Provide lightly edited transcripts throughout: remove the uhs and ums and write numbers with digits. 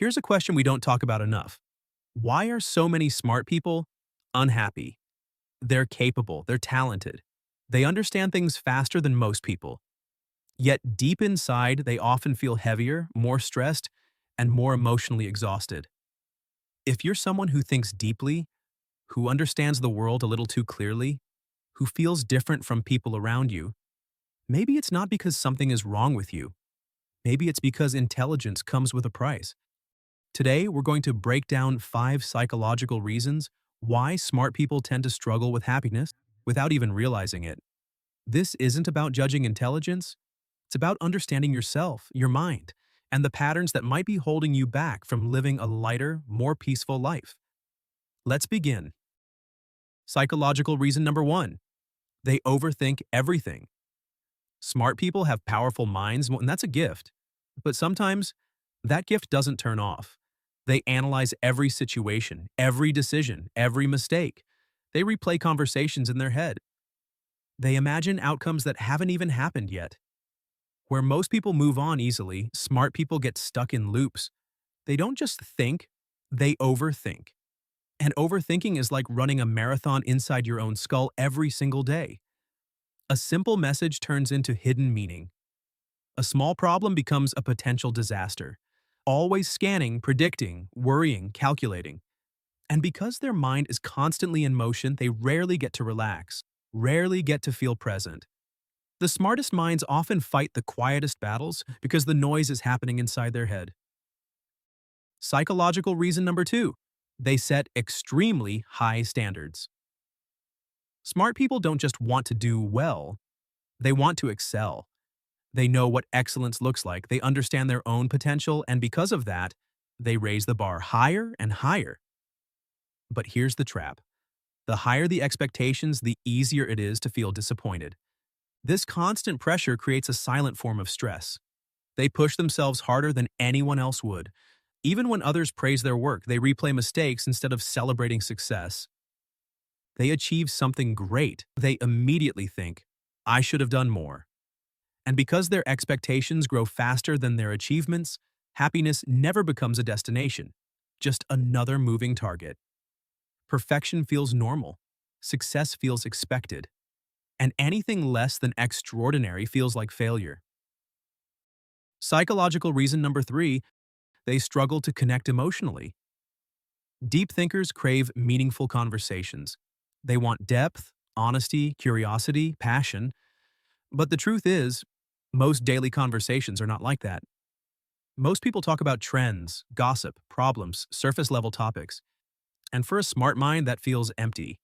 Here's a question we don't talk about enough. Why are so many smart people unhappy? They're capable, they're talented. They understand things faster than most people. Yet deep inside, they often feel heavier, more stressed, and more emotionally exhausted. If you're someone who thinks deeply, who understands the world a little too clearly, who feels different from people around you, maybe it's not because something is wrong with you. Maybe it's because intelligence comes with a price. Today, we're going to break down 5 psychological reasons why smart people tend to struggle with happiness without even realizing it. This isn't about judging intelligence, it's about understanding yourself, your mind, and the patterns that might be holding you back from living a lighter, more peaceful life. Let's begin. Psychological reason number 1. They overthink everything. Smart people have powerful minds, and that's a gift. But sometimes, that gift doesn't turn off. They analyze every situation, every decision, every mistake. They replay conversations in their head. They imagine outcomes that haven't even happened yet. Where most people move on easily, smart people get stuck in loops. They don't just think, they overthink. And overthinking is like running a marathon inside your own skull every single day. A simple message turns into hidden meaning. A small problem becomes a potential disaster. Always scanning, predicting, worrying, calculating. And because their mind is constantly in motion, they rarely get to relax, rarely get to feel present. The smartest minds often fight the quietest battles because the noise is happening inside their head. Psychological reason number 2. They set extremely high standards. Smart people don't just want to do well, they want to excel. They know what excellence looks like, they understand their own potential, and because of that, they raise the bar higher and higher. But here's the trap. The higher the expectations, the easier it is to feel disappointed. This constant pressure creates a silent form of stress. They push themselves harder than anyone else would. Even when others praise their work, they replay mistakes instead of celebrating success. They achieve something great. They immediately think, I should have done more. And because their expectations grow faster than their achievements, happiness never becomes a destination, just another moving target. Perfection feels normal. Success feels expected. And anything less than extraordinary feels like failure. Psychological reason number 3, they struggle to connect emotionally. Deep thinkers crave meaningful conversations. They want depth, honesty, curiosity, passion. But the truth is, most daily conversations are not like that. Most people talk about trends, gossip, problems, surface-level topics. And for a smart mind, that feels empty.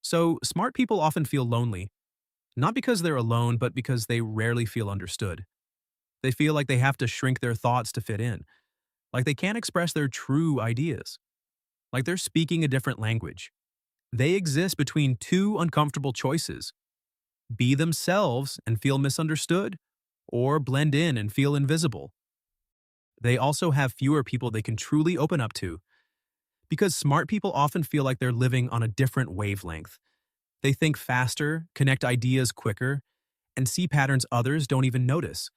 So, smart people often feel lonely, not because they're alone, but because they rarely feel understood. They feel like they have to shrink their thoughts to fit in, like they can't express their true ideas, like they're speaking a different language. They exist between two uncomfortable choices: be themselves and feel misunderstood, or blend in and feel invisible. They also have fewer people they can truly open up to, because smart people often feel like they're living on a different wavelength. They think faster, connect ideas quicker, and see patterns others don't even notice.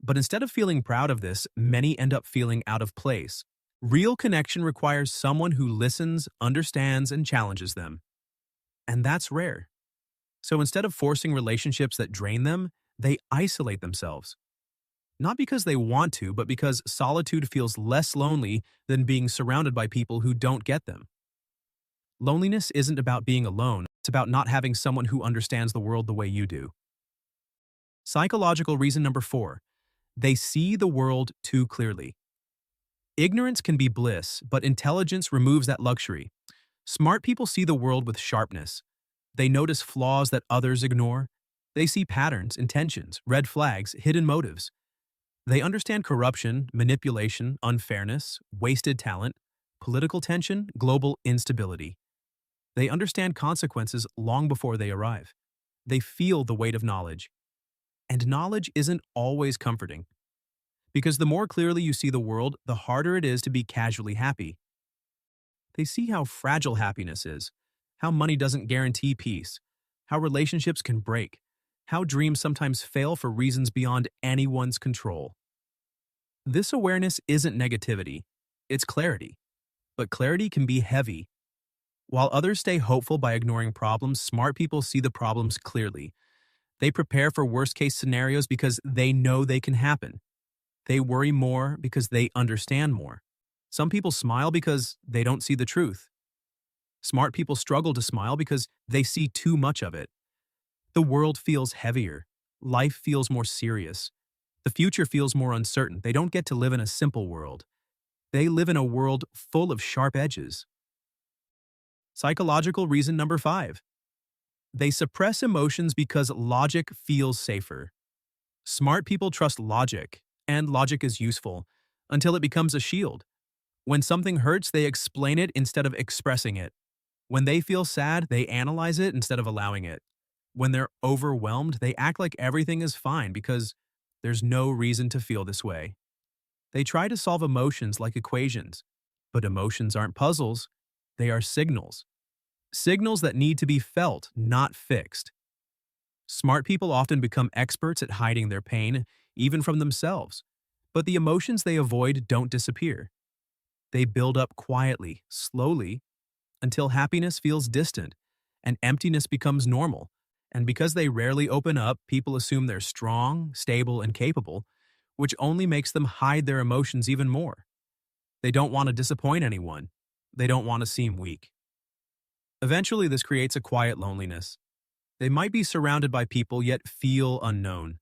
But instead of feeling proud of this, many end up feeling out of place. Real connection requires someone who listens, understands, and challenges them. And that's rare. So instead of forcing relationships that drain them, they isolate themselves. Not because they want to, but because solitude feels less lonely than being surrounded by people who don't get them. Loneliness isn't about being alone, it's about not having someone who understands the world the way you do. Psychological reason number 4. They see the world too clearly. Ignorance can be bliss, but intelligence removes that luxury. Smart people see the world with sharpness. They notice flaws that others ignore. They see patterns, intentions, red flags, hidden motives. They understand corruption, manipulation, unfairness, wasted talent, political tension, global instability. They understand consequences long before they arrive. They feel the weight of knowledge. And knowledge isn't always comforting. Because the more clearly you see the world, the harder it is to be casually happy. They see how fragile happiness is, how money doesn't guarantee peace, how relationships can break, how dreams sometimes fail for reasons beyond anyone's control. This awareness isn't negativity, it's clarity. But clarity can be heavy. While others stay hopeful by ignoring problems, smart people see the problems clearly. They prepare for worst case scenarios because they know they can happen. They worry more because they understand more. Some people smile because they don't see the truth. Smart people struggle to smile because they see too much of it. The world feels heavier. Life feels more serious. The future feels more uncertain. They don't get to live in a simple world. They live in a world full of sharp edges. Psychological reason number 5. They suppress emotions because logic feels safer. Smart people trust logic, and logic is useful, until it becomes a shield. When something hurts, they explain it instead of expressing it. When they feel sad, they analyze it instead of allowing it. When they're overwhelmed, they act like everything is fine because there's no reason to feel this way. They try to solve emotions like equations, but emotions aren't puzzles, they are signals. Signals that need to be felt, not fixed. Smart people often become experts at hiding their pain, even from themselves. But the emotions they avoid don't disappear. They build up quietly, slowly, until happiness feels distant and emptiness becomes normal. And because they rarely open up, people assume they're strong, stable, and capable, which only makes them hide their emotions even more. They don't want to disappoint anyone. They don't want to seem weak. Eventually, this creates a quiet loneliness. They might be surrounded by people yet feel unknown.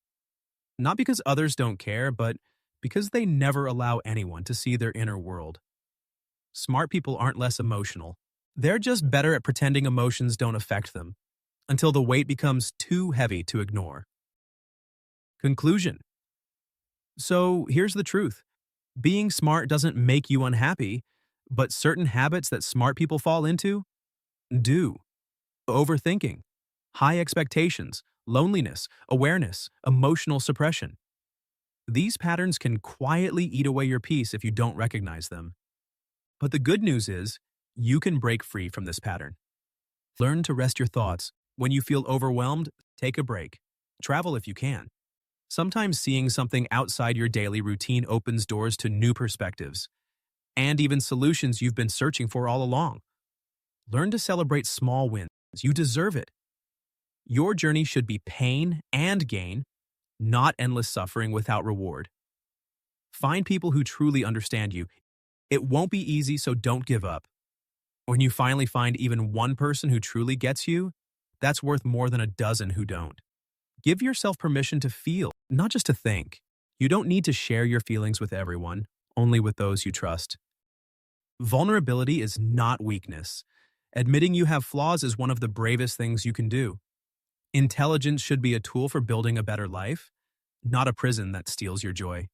Not because others don't care, but because they never allow anyone to see their inner world. Smart people aren't less emotional. They're just better at pretending emotions don't affect them, until the weight becomes too heavy to ignore. Conclusion. So here's the truth. Being smart doesn't make you unhappy, but certain habits that smart people fall into do. Overthinking, high expectations, loneliness, awareness, emotional suppression. These patterns can quietly eat away your peace if you don't recognize them. But the good news is, you can break free from this pattern. Learn to rest your thoughts. When you feel overwhelmed, take a break. Travel if you can. Sometimes seeing something outside your daily routine opens doors to new perspectives, and even solutions you've been searching for all along. Learn to celebrate small wins. You deserve it. Your journey should be pain and gain, not endless suffering without reward. Find people who truly understand you. It won't be easy, so don't give up. When you finally find even one person who truly gets you, that's worth more than a dozen who don't. Give yourself permission to feel, not just to think. You don't need to share your feelings with everyone, only with those you trust. Vulnerability is not weakness. Admitting you have flaws is one of the bravest things you can do. Intelligence should be a tool for building a better life, not a prison that steals your joy.